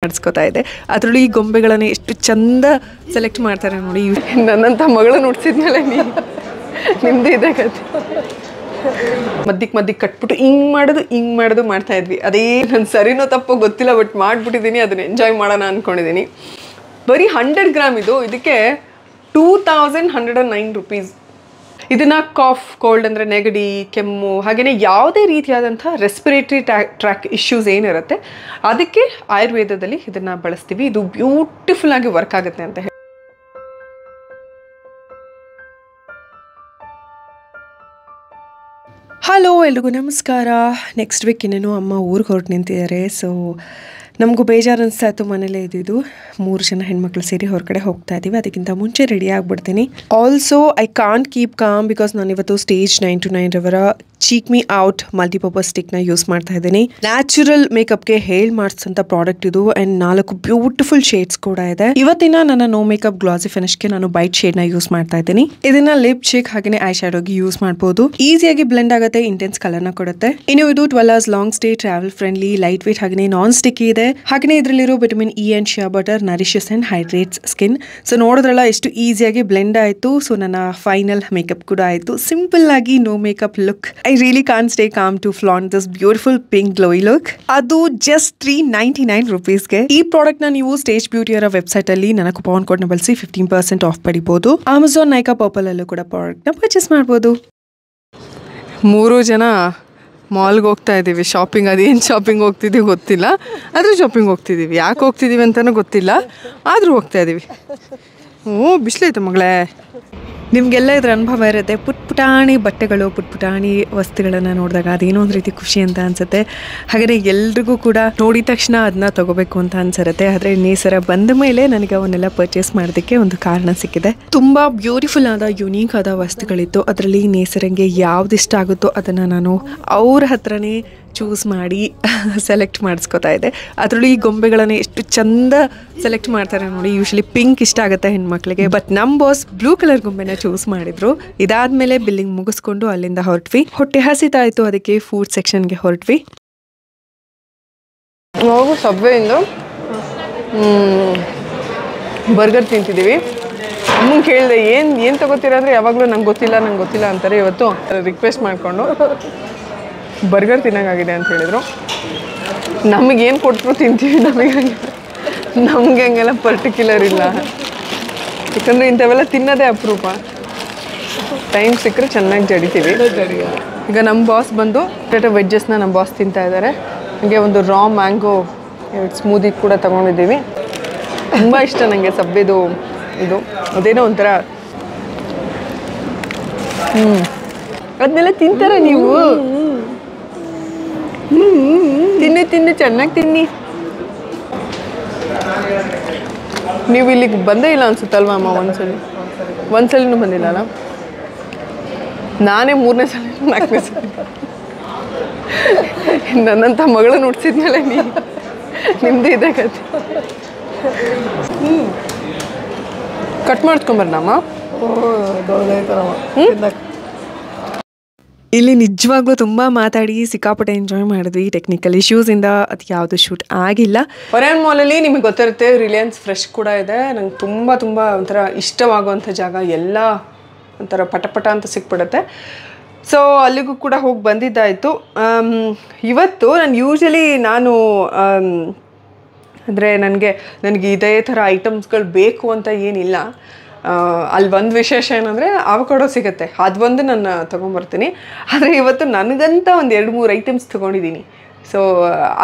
ಮಾಡಿಸ್ಕೊತಾ ಇದೆ. ಅದರಲ್ಲಿ ಈ ಗೊಂಬೆಗಳನ್ನು ಎಷ್ಟು ಚಂದ ಸೆಲೆಕ್ಟ್ ಮಾಡ್ತಾರೆ ನೋಡಿ. ನನ್ನಂಥ ಮಗಳನ್ನ ಹುಡ್ಸಿದ್ಮೇಲೆ ನಿಮ್ಮದು ಇದೆ ಕತೆ. ಮಧ್ಯಕ್ಕೆ ಕಟ್ಬಿಟ್ಟು ಹಿಂಗೆ ಮಾಡೋದು ಮಾಡ್ತಾ ಇದ್ವಿ. ಅದೇ ನನ್ನ ಸರಿನೋ ತಪ್ಪೋ ಗೊತ್ತಿಲ್ಲ, ಬಟ್ ಮಾಡಿಬಿಟ್ಟಿದ್ದೀನಿ. ಅದನ್ನ ಎಂಜಾಯ್ ಮಾಡೋಣ ಅಂದ್ಕೊಂಡಿದ್ದೀನಿ. ಬರೀ 100 ಗ್ರಾಮ್ ಇದು. ಇದಕ್ಕೆ 2109 ರೂಪೀಸ್. ಇದನ್ನು ಕಾಫ್, ಕೋಲ್ಡ್ ಅಂದರೆ ನೆಗಡಿ, ಕೆಮ್ಮು, ಹಾಗೆಯೇ ಯಾವುದೇ ರೀತಿಯಾದಂಥ ರೆಸ್ಪಿರೇಟರಿ ಟ್ರ್ಯಾಕ್ ಇಶ್ಯೂಸ್ ಏನಿರುತ್ತೆ ಅದಕ್ಕೆ ಆಯುರ್ವೇದದಲ್ಲಿ ಇದನ್ನು ಬಳಸ್ತೀವಿ. ಇದು ಬ್ಯೂಟಿಫುಲ್ ಆಗಿ ವರ್ಕ್ ಆಗುತ್ತೆ ಅಂತ ಹೇಳಿ. ಹಲೋ, ಎಲ್ರಿಗೂ ನಮಸ್ಕಾರ. ನೆಕ್ಸ್ಟ್ ವೀಕ್ ಇನ್ನೇನು ಅಮ್ಮ ಊರಿಗೆ ಹೊರಟು ನಿಂತಿದ್ದಾರೆ. ಸೊ ನಮಗೂ ಬೇಜಾರು ಅನಿಸ್ತಾ ಇತ್ತು ಮನೇಲೇ ಇದ್ದಿದ್ದು. 3 ಜನ ಹೆಣ್ಮಕ್ಳು ಸೇರಿ ಹೊರಗಡೆ ಹೋಗ್ತಾ ಇದ್ದೀವಿ. ಅದಕ್ಕಿಂತ ಮುಂಚೆ ರೆಡಿ ಆಗಿಬಿಡ್ತೀನಿ. Also I can't keep calm because ನಾನು ಇವತ್ತು ಸ್ಟೇಜ್ 9 to 9 ರವರ ಚೀಕ್ ಮೀ ಔಟ್ ಮಲ್ಟಿಪರ್ಪಸ್ ಸ್ಟಿಕ್ನ ಯೂಸ್ ಮಾಡ್ತಾ ಇದ್ದೀನಿ. ನ್ಯಾಚುರಲ್ ಮೇಕಪ್ಗೆ ಹೇಳಿ ಮಾಡಿಸೋಂಥ ಪ್ರಾಡಕ್ಟ್ ಇದು. ಆ್ಯಂಡ್ 4 ಬ್ಯೂಟಿಫುಲ್ ಶೇಡ್ಸ್ ಕೂಡ ಇದೆ. ಇವತ್ತಿನ ನನ್ನ ನೋ ಮೇಕಪ್ ಗ್ಲಾಸಿ ಫಿನಿಶ್ಗೆ ನಾನು ಬೈಟ್ ಶೇಡ್ನ ಯೂಸ್ ಮಾಡ್ತಾ ಇದ್ದೀನಿ. ಇದನ್ನ ಲಿಪ್ ಚಿಕ್ ಹಾಗೆಯೇ ಐ ಶ್ಯಾಡೋಗೆ ಯೂಸ್ ಮಾಡ್ಬೋದು. ಈಸಿಯಾಗಿ ಬ್ಲೆಂಡ್ ಆಗುತ್ತೆ, ಇಂಟೆನ್ಸ್ ಕಲರ್ನ ಕೊಡುತ್ತೆ. ಇನ್ನು ಇದು 12 hours long stay, travel friendly, lightweight ಹಾಗೆಯೇ ನಾನ್ ಸ್ಟಿಕ್ಕಿ ಇದೆ. ಹಾಗೆಯೇ ಇದರಲ್ಲಿರೋ vitamin E and shea butter nourishes and hydrates skin. So ನೋಡಿದ್ರಲ್ಲ ಎಷ್ಟು ಈಸಿಯಾಗಿ ಬ್ಲೆಂಡ್ ಆಯಿತು. ಸೊ ನನ್ನ ಫೈನಲ್ ಮೇಕಪ್ ಕೂಡ ಆಯಿತು. ಸಿಂಪಲ್ ಆಗಿ no makeup look. I really can't stay calm to flaunt this beautiful pink glowy look. ಅದು ಜಸ್ಟ್ 399 ರೂಪೀಸ್ಗೆ. ಈ ಪ್ರಾಡಕ್ಟ್ ನ ನೀವು ಸ್ಟೇಜ್ ಬ್ಯೂಟಿಯರ ವೆಬ್ಸೈಟ್ ಅಲ್ಲಿ ನನ್ನ ಕೂಪನ್ ಕೋಡ್ ನ ಬಳಸಿ 15% ಆಫ್ ಪಡಿಬಹುದು. ಅಮೆಝಾನ್, ನೈಕಾ, ಪರ್ಪಲ್ ಅಲ್ಲೂ ಕೂಡ ಪ್ರಾಡಕ್ಟ್ ನ ಪರ್ಚೇಸ್ ಮಾಡಬಹುದು. 3 ಜನ ಮಾಲ್ಗೆ ಹೋಗ್ತಾ ಇದ್ದೀವಿ ಶಾಪಿಂಗ್. ಅದೇನು ಶಾಪಿಂಗ್ ಹೋಗ್ತಿದ್ದೀವಿ ಗೊತ್ತಿಲ್ಲ, ಆದರೂ ಶಾಪಿಂಗ್ ಹೋಗ್ತಿದ್ದೀವಿ. ಯಾಕೆ ಹೋಗ್ತಿದ್ದೀವಿ ಅಂತಲೂ ಗೊತ್ತಿಲ್ಲ, ಆದರೂ ಹೋಗ್ತಾ ಇದ್ದೀವಿ. ಬಿಸಿಲೈತೆ ಮಗಳೇ. ನಿಮಗೆಲ್ಲ ಇದ್ರ ಅನುಭವ ಇರುತ್ತೆ. ಪುಟ್ಪುಟಾಣಿ ಬಟ್ಟೆಗಳು, ಪುಟ್ಪುಟಾಣಿ ವಸ್ತುಗಳನ್ನು ನೋಡಿದಾಗ ಅದೇನೋ ಒಂದು ರೀತಿ ಖುಷಿ ಅಂತ ಅನ್ಸುತ್ತೆ. ಹಾಗೆ ಎಲ್ರಿಗೂ ಕೂಡ ನೋಡಿದ ತಕ್ಷಣ ಅದನ್ನ ತಗೋಬೇಕು ಅಂತ ಅನ್ಸಿರುತ್ತೆ. ಆದರೆ ನೇಸರ ಬಂದ ಮೇಲೆ ನನಗೆ ಅವನ್ನೆಲ್ಲ ಪರ್ಚೇಸ್ ಮಾಡೋದಕ್ಕೆ ಒಂದು ಕಾರಣ ಸಿಕ್ಕಿದೆ. ತುಂಬ ಬ್ಯೂಟಿಫುಲ್ ಆದ ಯುನೀಕ್ ಆದ ವಸ್ತುಗಳಿತ್ತು. ಅದರಲ್ಲಿ ನೇಸರಂಗೆ ಯಾವ್ದು ಇಷ್ಟ ಆಗುತ್ತೋ ಅದನ್ನು ನಾನು ಅವ್ರ ಹತ್ರನೇ ಚೂಸ್ ಮಾಡಿ ಸೆಲೆಕ್ಟ್ ಮಾಡಿಸ್ಕೊತಾ ಇದ್ದೆ. ಅದರಲ್ಲಿ ಈ ಗೊಂಬೆಗಳನ್ನು ಎಷ್ಟು ಚಂದ ಸೆಲೆಕ್ಟ್ ಮಾಡ್ತಾರೆ ನೋಡಿ. ಯೂಶಲಿ ಪಿಂಕ್ ಇಷ್ಟ ಆಗುತ್ತೆ ಹೆಣ್ಮಕ್ಳಿಗೆ, ಬಟ್ ನಮ್ಮ ಬಾಸ್ ಬ್ಲೂ ಕಲರ್ ಗೊಂಬೆನ ಚೂಸ್ ಮಾಡಿದ್ರು. ಇದಾದ್ಮೇಲೆ ಬಿಲ್ಲಿಂಗ್ ಮುಗಿಸ್ಕೊಂಡು ಅಲ್ಲಿಂದ ಹೊರಟ್ವಿ. ಹೊಟ್ಟೆ ಹಸಿತಾ ಇತ್ತು, ಅದಕ್ಕೆ ಫುಡ್ ಸೆಕ್ಷನ್ಗೆ ಹೊರಟ್ವಿ. ನಾವು ಸಬ್ವೆಯಿಂದ ಬರ್ಗರ್ ತಿಂತಿದ್ದೀವಿ. ಅಮ್ಮಂಗೆ ಕೇಳಿದೆ ಏನು ತಗೋತೀರ ಅಂದರೆ ಯಾವಾಗಲೂ ನಂಗೆ ಗೊತ್ತಿಲ್ಲ ಅಂತಾರೆ. ಇವತ್ತು ರಿಕ್ವೆಸ್ಟ್ ಮಾಡಿಕೊಂಡು ಬರ್ಗರ್ ತಿನ್ನೋಕ್ಕಾಗಿದೆ ಅಂತ ಹೇಳಿದರು. ನಮಗೇನು ಕೊಟ್ಟರು ತಿಂತೀವಿ. ನಮಗೆ ಹಂಗೆಲ್ಲ ಪರ್ಟಿಕ್ಯುಲರ್ ಇಲ್ಲ, ಯಾಕಂದರೆ ಇಂಥವೆಲ್ಲ ತಿನ್ನೋದೇ ಅಪರೂಪ. ಟೈಮ್ ಸಿಕ್ಕರೆ ಚೆನ್ನಾಗಿ ಜಡಿತೀವಿ. ಈಗ ನಮ್ಮ ಬಾಸ್ ಬಂದು ವೆಜ್ಜಸ್ನ ನಮ್ಮ ಬಾಸ್ ತಿಂತಾ ಇದ್ದಾರೆ. ಹಾಗೆ ಒಂದು ರಾ ಮ್ಯಾಂಗೋ ಸ್ಮೂದಿ ಕೂಡ ತೊಗೊಂಡಿದ್ದೀವಿ. ತುಂಬ ಇಷ್ಟ ನನಗೆ ಸಬ್ಬಿದು ಇದು. ಅದೇನೋ ಒಂಥರ ಅದನ್ನೆಲ್ಲ ತಿಂತಾರೆ ನೀವು. ತಿನ್ನು ಚೆನ್ನಾಗಿ ತಿನ್ನಿ. ನೀವು ಇಲ್ಲಿಗೆ ಬಂದೇ ಇಲ್ಲ ಅನ್ಸುತ್ತಲ್ವ ಅಮ್ಮ? ಒಂದ್ಸಲಿನೂ ಬಂದಿಲ್ಲ ಅಲ್ಲ? ನಾನೇ 3ನೇ ಸಲ 4ನೇ ಸಲ. ನನ್ನಂಥ ಮಗಳನ್ನ ಹುಡ್ಸಿದ್ಮೇಲೆ ನಿಮ್ಮದು ಇದೆ ಕತೆ. ಕಟ್ ಮಾಡಿಸ್ಕೊಂಬರ್ನಮ್ಮ. ಇಲ್ಲಿ ನಿಜವಾಗ್ಲೂ ತುಂಬ ಮಾತಾಡಿ ಸಿಕ್ಕಾಪಟ್ಟೆ ಎಂಜಾಯ್ ಮಾಡಿದ್ವಿ. ಟೆಕ್ನಿಕಲ್ ಇಶ್ಯೂಸಿಂದ ಅದು ಯಾವುದು ಶೂಟ್ ಆಗಿಲ್ಲ. ಒರಾಯನ್ ಮಾಲಲ್ಲಿ ನಿಮಗೆ ಗೊತ್ತಿರುತ್ತೆ ರಿಲಯನ್ಸ್ ಫ್ರೆಶ್ ಕೂಡ ಇದೆ. ನಂಗೆ ತುಂಬ ಒಂಥರ ಇಷ್ಟವಾಗುವಂಥ ಜಾಗ. ಎಲ್ಲ ಒಂಥರ ಪಟಪಟ ಅಂತ ಸಿಕ್ಬಿಡುತ್ತೆ. ಸೊ ಅಲ್ಲಿಗೂ ಕೂಡ ಹೋಗಿ ಬಂದಿದ್ದಾಯಿತು. ಇವತ್ತು ನಾನು ಅಂದರೆ ನನಗೆ ಇದೇ ಥರ ಐಟಮ್ಸ್ಗಳು ಬೇಕು ಅಂತ ಏನಿಲ್ಲ. ಅಲ್ಲಿ ಒಂದು ವಿಶೇಷ ಏನಂದರೆ ಆವಕಾಡೋ ಸಿಗುತ್ತೆ, ಅದೊಂದು ನಾನು ತೊಗೊಂಬರ್ತೀನಿ. ಆದರೆ ಇವತ್ತು ನನಗಂತ ಒಂದು 2-3 ಐಟಮ್ಸ್ ತೊಗೊಂಡಿದ್ದೀನಿ. ಸೊ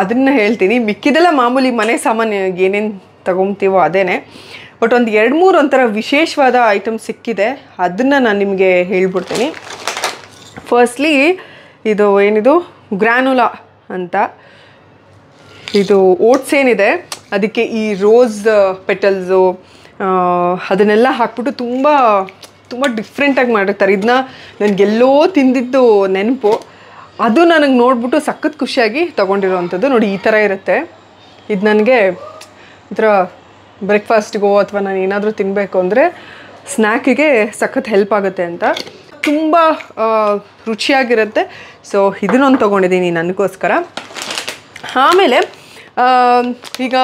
ಅದನ್ನು ಹೇಳ್ತೀನಿ. ಮಿಕ್ಕಿದೆಲ್ಲ ಮಾಮೂಲಿ ಮನೆ ಸಾಮಾನ್ಯ ಏನೇನು ತೊಗೊತೀವೋ ಅದೇನೆ. ಬಟ್ ಒಂದು 2-3 ಒಂಥರ ವಿಶೇಷವಾದ ಐಟಮ್ಸ್ ಸಿಕ್ಕಿದೆ, ಅದನ್ನು ನಾನು ನಿಮಗೆ ಹೇಳ್ಬಿಡ್ತೀನಿ. ಫಸ್ಟ್ಲಿ ಇದು ಏನಿದು ಗ್ರ್ಯಾನುಲಾ ಅಂತ. ಇದು ಓಟ್ಸ್ ಏನಿದೆ ಅದಕ್ಕೆ ಈ ರೋಸ್ ಪೆಟಲ್ಸು ಅದನ್ನೆಲ್ಲ ಹಾಕ್ಬಿಟ್ಟು ತುಂಬ ಡಿಫ್ರೆಂಟಾಗಿ ಮಾಡಿರ್ತಾರೆ. ಇದನ್ನ ನನಗೆಲ್ಲೋ ತಿಂದಿದ್ದು ನೆನಪು. ಅದು ನನಗೆ ನೋಡ್ಬಿಟ್ಟು ಸಖತ್ ಖುಷಿಯಾಗಿ ತೊಗೊಂಡಿರೋವಂಥದ್ದು. ನೋಡಿ ಈ ಥರ ಇರುತ್ತೆ. ಇದು ನನಗೆ ಈ ಥರ ಬ್ರೇಕ್ಫಾಸ್ಟಿಗೋ ಅಥವಾ ನಾನು ಏನಾದರೂ ತಿನ್ನಬೇಕು ಅಂದರೆ ಸ್ನ್ಯಾಕಿಗೆ ಸಖತ್ ಹೆಲ್ಪ್ ಆಗುತ್ತೆ ಅಂತ. ತುಂಬ ರುಚಿಯಾಗಿರುತ್ತೆ. ಸೊ ಇದನ್ನೊಂದು ತೊಗೊಂಡಿದ್ದೀನಿ ನನಗೋಸ್ಕರ. ಆಮೇಲೆ ಈಗ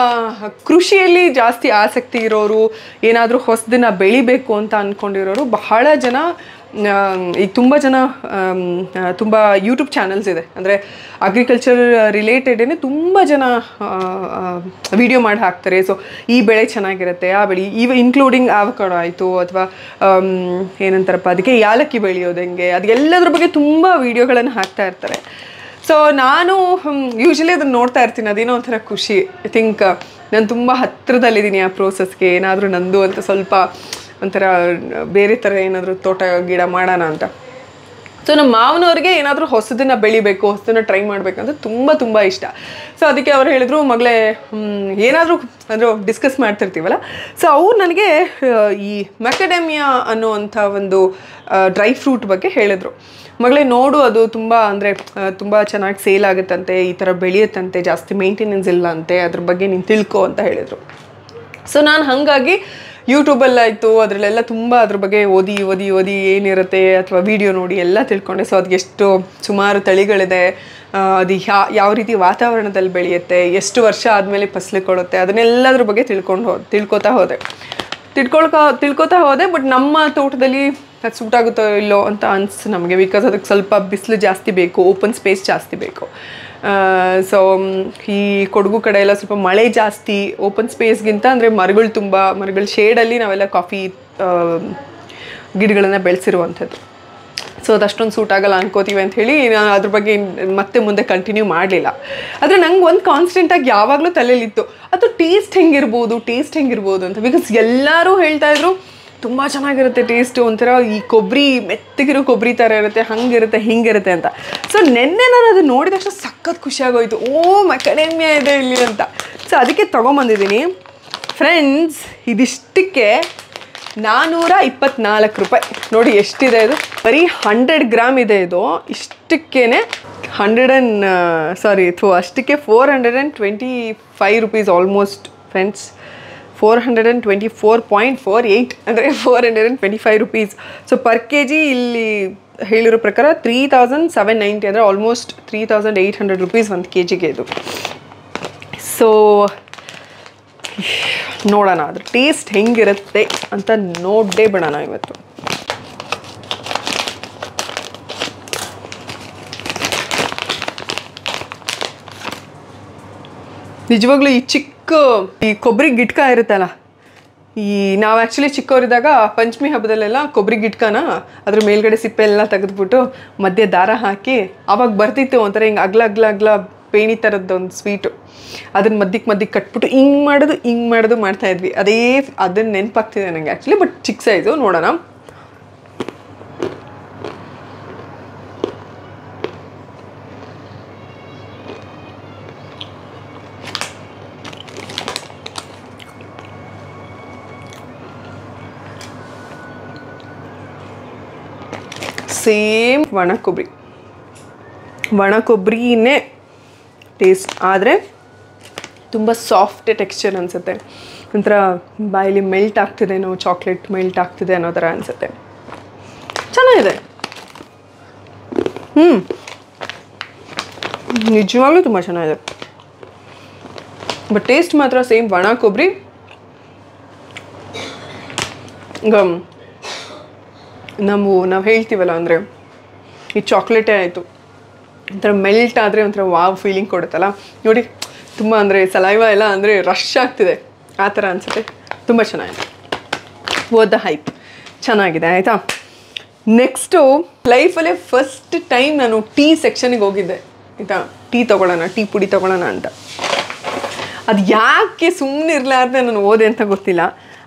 ಕೃಷಿಯಲ್ಲಿ ಜಾಸ್ತಿ ಆಸಕ್ತಿ ಇರೋರು, ಏನಾದರೂ ಹೊಸದನ್ನ ಬೆಳಿಬೇಕು ಅಂತ ಅಂದ್ಕೊಂಡಿರೋರು ಬಹಳ ಜನ, ಈಗ ತುಂಬ ಜನ ತುಂಬ ಯೂಟ್ಯೂಬ್ ಚಾನಲ್ಸ್ ಇದೆ, ಅಂದರೆ ಅಗ್ರಿಕಲ್ಚರ್ ರಿಲೇಟೆಡೇ ತುಂಬ ಜನ ವಿಡಿಯೋ ಮಾಡಿ ಹಾಕ್ತಾರೆ. ಸೊ ಈ ಬೆಳೆ ಚೆನ್ನಾಗಿರುತ್ತೆ, ಆ ಬೆಳೆ ಇನ್ಕ್ಲೂಡಿಂಗ್ ಆವಕಾಡೋ ಆಯಿತು, ಅಥವಾ ಏನಂತಾರಪ್ಪ ಅದಕ್ಕೆ ಯಾಲಕ್ಕಿ ಬೆಳೆಯೋದು ಹೆಂಗೆ, ಅದೆಲ್ಲದ್ರ ಬಗ್ಗೆ ತುಂಬ ವೀಡಿಯೋಗಳನ್ನು ಹಾಕ್ತಾ ಇರ್ತಾರೆ. ಸೊ ನಾನು ಯೂಶ್ವಲಿ ಅದನ್ನು ನೋಡ್ತಾ ಇರ್ತೀನಿ, ಅದೇನೋ ಒಂಥರ ಖುಷಿ. ಐ ಥಿಂಕ್ ನಾನು ತುಂಬ ಹತ್ತಿರದಲ್ಲಿದ್ದೀನಿ ಆ ಪ್ರೋಸೆಸ್ಗೆ, ಏನಾದರೂ ನಂದು ಅಂತ ಸ್ವಲ್ಪ ಒಂಥರ ಬೇರೆ ಥರ ಏನಾದರೂ ತೋಟ ಗಿಡ ಮಾಡೋಣ ಅಂತ. ಸೊ ನಮ್ಮ ಮಾವನವ್ರಿಗೆ ಏನಾದರೂ ಹೊಸದನ್ನು ಬೆಳಿಬೇಕು, ಹೊಸದನ್ನು ಟ್ರೈ ಮಾಡಬೇಕಂತ ತುಂಬ ತುಂಬ ಇಷ್ಟ. ಸೊ ಅದಕ್ಕೆ ಅವ್ರು ಹೇಳಿದ್ರು, ಮಗಳೇ ಏನಾದರೂ ಅಂದರೆ ಡಿಸ್ಕಸ್ ಮಾಡ್ತಿರ್ತೀವಲ್ಲ, ಸೊ ಅವ್ರು ನನಗೆ ಈ ಮ್ಯಾಕಡೆಮಿಯಾ ಅನ್ನುವಂಥ ಒಂದು ಡ್ರೈ ಫ್ರೂಟ್ ಬಗ್ಗೆ ಹೇಳಿದ್ರು. ಮಗಳೇ ನೋಡು, ಅದು ತುಂಬ ಅಂದರೆ ತುಂಬ ಚೆನ್ನಾಗಿ ಸೇಲ್ ಆಗುತ್ತಂತೆ, ಈ ಥರ ಬೆಳೆಯುತ್ತಂತೆ, ಜಾಸ್ತಿ ಮೇಂಟೆನೆನ್ಸ್ ಇಲ್ಲ ಅಂತೆ, ಅದ್ರ ಬಗ್ಗೆ ನೀನು ತಿಳ್ಕೊ ಅಂತ ಹೇಳಿದರು. ಸೊ ನಾನು ಹಾಗಾಗಿ ಯೂಟ್ಯೂಬಲ್ಲಾಯಿತು ಅದರಲ್ಲೆಲ್ಲ ತುಂಬ ಅದ್ರ ಬಗ್ಗೆ ಓದಿ ಓದಿ ಓದಿ ಏನಿರುತ್ತೆ ಅಥವಾ ವಿಡಿಯೋ ನೋಡಿ ಎಲ್ಲ ತಿಳ್ಕೊಂಡೆ. ಸೊ ಅದಕ್ಕೆ ಎಷ್ಟು ಸುಮಾರು ತಳಿಗಳಿದೆ, ಅದು ಯಾವ ರೀತಿ ವಾತಾವರಣದಲ್ಲಿ ಬೆಳೆಯುತ್ತೆ, ಎಷ್ಟು ವರ್ಷ ಆದಮೇಲೆ ಫಸಲು ಕೊಡುತ್ತೆ, ಅದನ್ನೆಲ್ಲದ್ರ ಬಗ್ಗೆ ತಿಳ್ಕೊತಾ ಹೋದೆ. ಬಟ್ ನಮ್ಮ ತೋಟದಲ್ಲಿ ಅದು ಸೂಟ್ ಆಗುತ್ತೋ ಇಲ್ಲೋ ಅಂತ ಅನಿಸ್ತು ನಮಗೆ, ಬಿಕಾಸ್ ಅದಕ್ಕೆ ಸ್ವಲ್ಪ ಬಿಸಿಲು ಜಾಸ್ತಿ ಬೇಕು, ಓಪನ್ ಸ್ಪೇಸ್ ಜಾಸ್ತಿ ಬೇಕು. ಸೊ ಈ ಕೊಡಗು ಕಡೆ ಎಲ್ಲ ಸ್ವಲ್ಪ ಮಳೆ ಜಾಸ್ತಿ, ಓಪನ್ ಸ್ಪೇಸ್ಗಿಂತ ಅಂದರೆ ಮರಗಳ ಶೇಡಲ್ಲಿ ನಾವೆಲ್ಲ ಕಾಫಿ ಗಿಡಗಳನ್ನು ಬೆಳೆಸಿರುವಂಥದ್ದು. ಸೊ ಅದಷ್ಟೊಂದು ಸೂಟ್ ಆಗಲ್ಲ ಅನ್ಕೋತೀವಿ ಅಂಥೇಳಿ ನಾನು ಅದ್ರ ಬಗ್ಗೆ ಮತ್ತೆ ಮುಂದೆ ಕಂಟಿನ್ಯೂ ಮಾಡಲಿಲ್ಲ. ಆದರೆ ನಂಗೆ ಒಂದು ಕಾನ್ಸ್ಟೆಂಟಾಗಿ ಯಾವಾಗಲೂ ತಲೆಯಲ್ಲಿತ್ತು, ಅದು ಟೇಸ್ಟ್ ಹೆಂಗಿರ್ಬೋದು ಅಂತ. ಬಿಕಾಸ್ ಎಲ್ಲರೂ ಹೇಳ್ತಾಯಿದ್ರು ತುಂಬ ಚೆನ್ನಾಗಿರುತ್ತೆ ಟೇಸ್ಟು, ಒಂಥರ ಈ ಮೆತ್ತಗಿರೋ ಕೊಬ್ಬರಿ ಥರ ಇರುತ್ತೆ, ಹಂಗಿರುತ್ತೆ ಹಿಂಗಿರುತ್ತೆ ಅಂತ. ಸೊ ನೆನ್ನೆ ನಾನು ಅದು ನೋಡಿದ ತಕ್ಷಣ ಸಖತ್ ಖುಷಿಯಾಗೋಯ್ತು, ಮ್ಯಾಕಡೆಮಿಯಾ ಇದೆ ಇಲ್ಲಿ ಅಂತ. ಸೊ ಅದಕ್ಕೆ ತೊಗೊಂಬಂದಿದ್ದೀನಿ ಫ್ರೆಂಡ್ಸ್. ಇದಿಷ್ಟಕ್ಕೆ 424 ರೂಪಾಯಿ. ನೋಡಿ ಎಷ್ಟಿದೆ ಇದು, ಬರೀ 100 ಗ್ರಾಮ್ ಇದೆ ಇದು. ಇಷ್ಟಕ್ಕೇ ಅಷ್ಟಕ್ಕೆ 425 ರುಪೀಸ್ ಆಲ್ಮೋಸ್ಟ್ ಫ್ರೆಂಡ್ಸ್. 424.48 ಅಂದರೆ 425 rupees. So per K G ಇಲ್ಲಿ ಹೇಳಿರೋ ಪ್ರಕಾರ 3790 ಅಂದರೆ ಆಲ್ಮೋಸ್ಟ್ 3800 ರುಪೀಸ್ ಒಂದು ಕೆ ಜಿಗೆ ಇದು. ಸೊ ನೋಡೋಣ ಅದ್ರ ಟೇಸ್ಟ್ ಹೆಂಗಿರುತ್ತೆ ಅಂತ ನೋಡೇ ಬಿಡೋಣ ಇವತ್ತು. ನಿಜವಾಗ್ಲೂ ಈ ಕೊಬ್ಬರಿ ಗಿಟ್ಕ ಇರುತ್ತಲ್ಲ, ನಾವು ಆ್ಯಕ್ಚುಲಿ ಚಿಕ್ಕವರಿದ್ದಾಗ ಪಂಚಮಿ ಹಬ್ಬದಲ್ಲೆಲ್ಲ ಕೊಬ್ಬರಿ ಗಿಟ್ಕನ ಅದ್ರ ಮೇಲ್ಗಡೆ ಸಿಪ್ಪೆ ಎಲ್ಲ ತೆಗೆದ್ಬಿಟ್ಟು ಮಧ್ಯೆ ದಾರ ಹಾಕಿ ಆವಾಗ ಬರ್ತಿತ್ತು ಒಂಥರ ಹಿಂಗೆ ಅಗ್ಲ ಪೇಣಿ ಥರದ್ದು ಒಂದು ಸ್ವೀಟು. ಅದನ್ನ ಮಧ್ಯಕ್ಕೆ ಕಟ್ಬಿಟ್ಟು ಹಿಂಗೆ ಮಾಡೋದು ಮಾಡ್ತಾಯಿದ್ವಿ. ಅದನ್ನ ನೆನಪಾಗ್ತಿದೆ ನನಗೆ ಆ್ಯಕ್ಚುಲಿ, ಬಟ್ ಚಿಕ್ಕ ಸೈಜು. ನೋಡೋಣ. ಸೇಮ್ ಒಣ ಕೊಬ್ಬರಿನೇ ಟೇಸ್ಟ್, ಆದರೆ ತುಂಬ ಸಾಫ್ಟ್ ಟೆಕ್ಸ್ಚರ್ ಅನಿಸುತ್ತೆ. ಒಂಥರ ಬಾಯಲ್ಲಿ ಮೆಲ್ಟ್ ಆಗ್ತಿದೇನೋ, ಚಾಕ್ಲೇಟ್ ಮೆಲ್ಟ್ ಆಗ್ತಿದೆ ಅನ್ನೋ ಥರ ಅನಿಸುತ್ತೆ. ಚೆನ್ನಾಗಿದೆ. ನಿಜವಾಗ್ಲೂ ತುಂಬ ಚೆನ್ನಾಗಿದೆ. ಬಟ್ ಟೇಸ್ಟ್ ಮಾತ್ರ ಸೇಮ್ ಒಣ ಕೊಬ್ಬರಿ. ನಾವು ಹೇಳ್ತೀವಲ್ಲ, ಅಂದರೆ ಈ ಚಾಕ್ಲೇಟೇ ಆಯಿತು ಒಂಥರ ಮೆಲ್ಟ್ ಆದರೆ ಒಂಥರ ವಾವ್ ಫೀಲಿಂಗ್ ಕೊಡುತ್ತಲ್ಲ ನೋಡಿ. ತುಂಬ ಅಂದರೆ ಸಲೈವ ಎಲ್ಲ ಅಂದರೆ ರಶ್ ಆಗ್ತಿದೆ ಆ ಥರ ಅನಿಸುತ್ತೆ. ತುಂಬ ಚೆನ್ನಾಗಿದೆ. ದ ಹೈಪ್ ಚೆನ್ನಾಗಿದೆ. ಆಯಿತಾ, ನೆಕ್ಸ್ಟು ಲೈಫಲ್ಲೇ ಫಸ್ಟ್ ಟೈಮ್ ನಾನು ಟೀ ಸೆಕ್ಷನಿಗೆ ಹೋಗಿದ್ದೆ. ಆಯಿತಾ, ಟೀ ಪುಡಿ ತೊಗೊಳ್ಳೋಣ ಅಂತ. ಅದು ಯಾಕೆ ಸುಮ್ಮನೆ ಇರಲಾರ್ದೆ ನಾನು ಓದೆ ಅಂತ ಗೊತ್ತಿಲ್ಲ.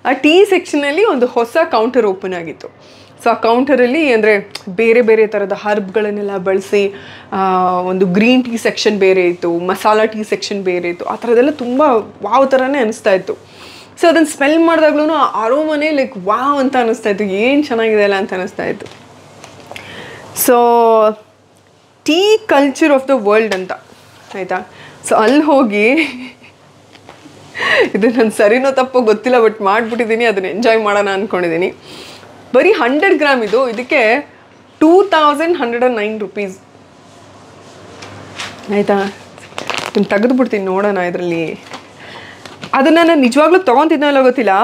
ಆ ಟೀ ಸೆಕ್ಷನಲ್ಲಿ ಒಂದು ಹೊಸ ಕೌಂಟರ್ ಓಪನ್ ಆಗಿತ್ತು. ಸೊ ಆ ಕೌಂಟರಲ್ಲಿ ಅಂದರೆ ಬೇರೆ ಥರದ ಹರ್ಬ್ಗಳನ್ನೆಲ್ಲ ಬಳಸಿ ಒಂದು ಗ್ರೀನ್ ಟೀ ಸೆಕ್ಷನ್ ಬೇರೆ ಇತ್ತು, ಮಸಾಲ ಟೀ ಸೆಕ್ಷನ್ ಬೇರೆ ಇತ್ತು. ಆ ಥರದ್ದೆಲ್ಲ ತುಂಬ ವಾವ್ ಥರನೇ ಅನಿಸ್ತಾ ಇತ್ತು. ಸೊ ಅದನ್ನು ಸ್ಮೆಲ್ ಮಾಡಿದಾಗ್ಲೂ ಆ ಅರೋಮನೆ ಲೈಕ್ ವಾವ್ ಅಂತ ಅನ್ನಿಸ್ತಾ ಇತ್ತು, ಏನು ಚೆನ್ನಾಗಿದೆ ಅಲ್ಲ ಅಂತ ಅನ್ನಿಸ್ತಾ ಇತ್ತು. So tea culture of the world ಅಂತ, ಆಯಿತಾ. ಸೊ ಅಲ್ಲಿ ಹೋಗಿ ಇದು ನನ್ನ ಸರಿನೋ ತಪ್ಪೋ ಗೊತ್ತಿಲ್ಲ, ಬಟ್ ಮಾಡಿಬಿಟ್ಟಿದ್ದೀನಿ. ಅದನ್ನು ಎಂಜಾಯ್ ಮಾಡೋಣ ಅಂದ್ಕೊಂಡಿದ್ದೀನಿ. ಬರೀ 100 ಗ್ರಾಮ್ ಇದು. ಇದಕ್ಕೆ 2109 ರುಪೀಸ್. ಆಯಿತಾ, ಇದನ್ನು ತೆಗೆದುಬಿಡ್ತೀನಿ ನೋಡೋಣ ಇದರಲ್ಲಿ. ಅದನ್ನು ನಾನು ನಿಜವಾಗ್ಲೂ ತೊಗೊತಿದ್ನೋ ಇಲ್ಲ ಗೊತ್ತಿಲ್ಲ,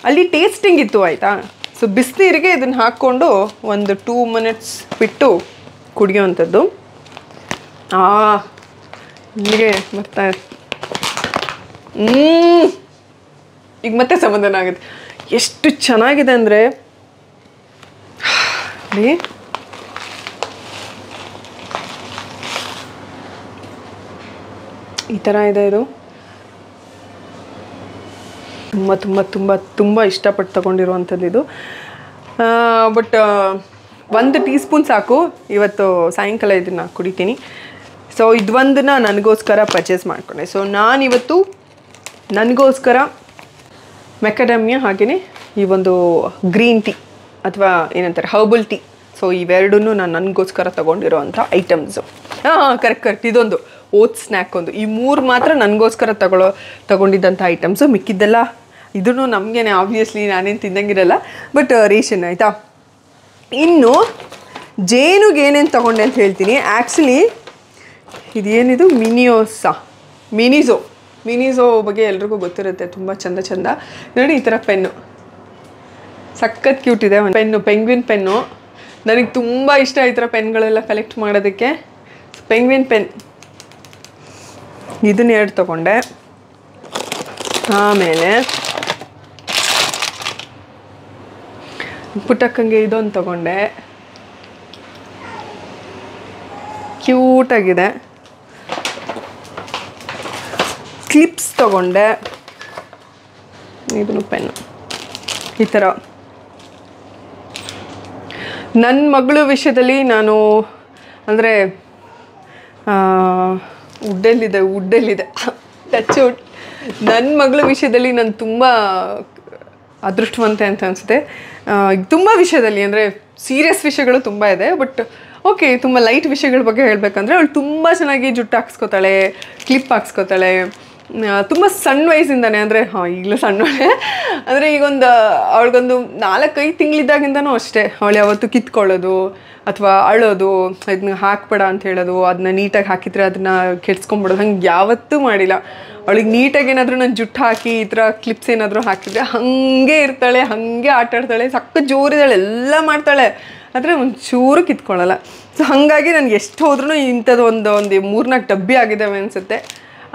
ಅಲ್ಲಿ ಟೇಸ್ಟಿಂಗ್ ಇತ್ತು ಆಯಿತಾ. ಸೊ ಬಿಸಿನೀರಿಗೆ ಇದನ್ನು ಹಾಕ್ಕೊಂಡು ಒಂದು 2 ಮಿನಿಟ್ಸ್ ಬಿಟ್ಟು ಕುಡಿಯೋವಂಥದ್ದು. ಇಲ್ಲಿಗೆ ಬರ್ತಾ ಈಗ ಮತ್ತೆ ಸಮಾಧಾನ ಆಗುತ್ತೆ. ಎಷ್ಟು ಚೆನ್ನಾಗಿದೆ ಅಂದರೆ ಈ ಥರ ಇದೆ. ಇದು ತುಂಬ ತುಂಬ ತುಂಬ ತುಂಬ ಇಷ್ಟಪಟ್ಟು ತೊಗೊಂಡಿರುವಂಥದ್ದು ಇದು. ಬಟ್ 1 ಟೀ ಸ್ಪೂನ್ ಸಾಕು. ಇವತ್ತು ಸಾಯಂಕಾಲ ಇದನ್ನು ಕುಡಿತೀನಿ. ಸೊ ಇದೊಂದನ್ನು ನನಗೋಸ್ಕರ ಪರ್ಚೇಸ್ ಮಾಡಿಕೊಂಡೆ. ಸೊ ನಾನಿವತ್ತು ನನಗೋಸ್ಕರ ಮೆಕಡಮಿಯಾ ಹಾಗೆಯೇ ಈ ಒಂದು ಗ್ರೀನ್ ಟೀ ಅಥವಾ ಏನಂತಾರೆ ಹರ್ಬಲ್ ಟೀ, ಸೊ ಇವೆರಡನ್ನೂ ನಾನು ನನಗೋಸ್ಕರ ತೊಗೊಂಡಿರೋವಂಥ ಐಟಮ್ಸು. ಕರೆಕ್ಟ್ ಇದೊಂದು ಓಟ್ಸ್ ಸ್ನ್ಯಾಕ್ ಒಂದು, ಈ 3 ಮಾತ್ರ ನನಗೋಸ್ಕರ ತೊಗೊಂಡಿದ್ದಂಥ ಐಟಮ್ಸು. ಮಿಕ್ಕಿದ್ದೆಲ್ಲ ಇದೂ ನಮಗೇನೆ ಆಬ್ವಿಯಸ್ಲಿ ನಾನೇನು ತಿನ್ನಂಗಿರಲ್ಲ, ಬಟ್ ರೇಷನ್ ಆಯಿತಾ. ಇನ್ನು ಜೇನುಗೆ ಏನೇನು ತೊಗೊಂಡೆ ಅಂತ ಹೇಳ್ತೀನಿ. ಆ್ಯಕ್ಚುಲಿ ಇದೇನಿದು ಮಿನಿಸೋ ಬಗ್ಗೆ ಎಲ್ರಿಗೂ ಗೊತ್ತಿರುತ್ತೆ, ತುಂಬ ಚಂದ ನೋಡಿ. ಈ ಥರ ಪೆನ್ನು ಸಖತ್ ಕ್ಯೂಟ್ ಇದೆ. ಪೆನ್ನು ಪೆಂಗ್ವಿನ್ ಪೆನ್ನು ನನಗೆ ತುಂಬ ಇಷ್ಟ. ಈ ಥರ ಪೆನ್ಗಳೆಲ್ಲ ಕಲೆಕ್ಟ್ ಮಾಡೋದಕ್ಕೆ. ಪೆಂಗ್ವಿನ್ ಪೆನ್ ಇದನ್ನ 2 ತೊಗೊಂಡೆ. ಆಮೇಲೆ ಪುಟ್ಟಕ್ಕಂಗೆ ಇದೊಂದು ತೊಗೊಂಡೆ, ಕ್ಯೂಟಾಗಿದೆ. ಕ್ಲಿಪ್ಸ್ ತೊಗೊಂಡೆ, ಇದನ್ನು ಪೆನ್ನು ಈ ಥರ. ನನ್ನ ಮಗಳ ವಿಷಯದಲ್ಲಿ ನಾನು ಅಂದರೆ ವುಡ್ಡಲ್ಲಿದೆ ಟಚ್ ವುಡ್. ನನ್ನ ಮಗಳ ವಿಷಯದಲ್ಲಿ ನಾನು ತುಂಬ ಅದೃಷ್ಟವಂತೆ ಅಂತ ಅನಿಸುತ್ತೆ. ತುಂಬ ವಿಷಯದಲ್ಲಿ ಅಂದರೆ ಸೀರಿಯಸ್ ವಿಷಯಗಳು ತುಂಬ ಇದೆ, ಬಟ್ ಓಕೆ ತುಂಬ ಲೈಟ್ ವಿಷಯಗಳ ಬಗ್ಗೆ ಹೇಳಬೇಕಂದ್ರೆ ಅವಳು ತುಂಬ ಚೆನ್ನಾಗಿ ಜುಟ್ಟು ಹಾಕ್ಸ್ಕೊತಾಳೆ, ಕ್ಲಿಪ್ ಹಾಕ್ಸ್ಕೊತಾಳೆ. ತುಂಬ ಸಣ್ಣ ವಯಸ್ಸಿಂದಾನೆ, ಅಂದರೆ ಈಗಲೂ ಸಣ್ಣವಳೆ, ಅಂದರೆ ಈಗೊಂದು ಅವಳಿಗೊಂದು 4-5 ತಿಂಗಳಿದ್ದಾಗಿಂದನೂ ಅಷ್ಟೇ. ಅವಳು ಯಾವತ್ತು ಕಿತ್ಕೊಳ್ಳೋದು ಅಥವಾ ಅಳೋದು, ಇದನ್ನ ಹಾಕ್ಬೇಡ ಅಂತ ಹೇಳೋದು, ಅದನ್ನ ನೀಟಾಗಿ ಹಾಕಿದ್ರೆ ಅದನ್ನು ಕೆಡ್ಸ್ಕೊಂಬಿಡೋದು, ಹಂಗೆ ಯಾವತ್ತೂ ಮಾಡಿಲ್ಲ. ಅವಳಿಗೆ ನೀಟಾಗಿ ಏನಾದರೂ ನಾನು ಜುಟ್ಟು ಹಾಕಿ ಈ ಥರ ಕ್ಲಿಪ್ಸ್ ಏನಾದರೂ ಹಾಕಿದ್ರೆ ಹಾಗೆ ಇರ್ತಾಳೆ, ಹಾಗೆ ಆಟಾಡ್ತಾಳೆ, ಸಕ್ಕ ಜೋರಿದ್ದಾಳೆ, ಎಲ್ಲ ಮಾಡ್ತಾಳೆ, ಆದರೆ ಒಂಚೂರು ಕಿತ್ಕೊಳ್ಳಲ್ಲ. ಸೊ ಹಾಗಾಗಿ ನನಗೆ ಎಷ್ಟು ಹೋದ್ರೂ ಇಂಥದ್ದು ಒಂದು 3-4 ಡಬ್ಬಿ ಆಗಿದ್ದಾವೆ ಅನಿಸುತ್ತೆ.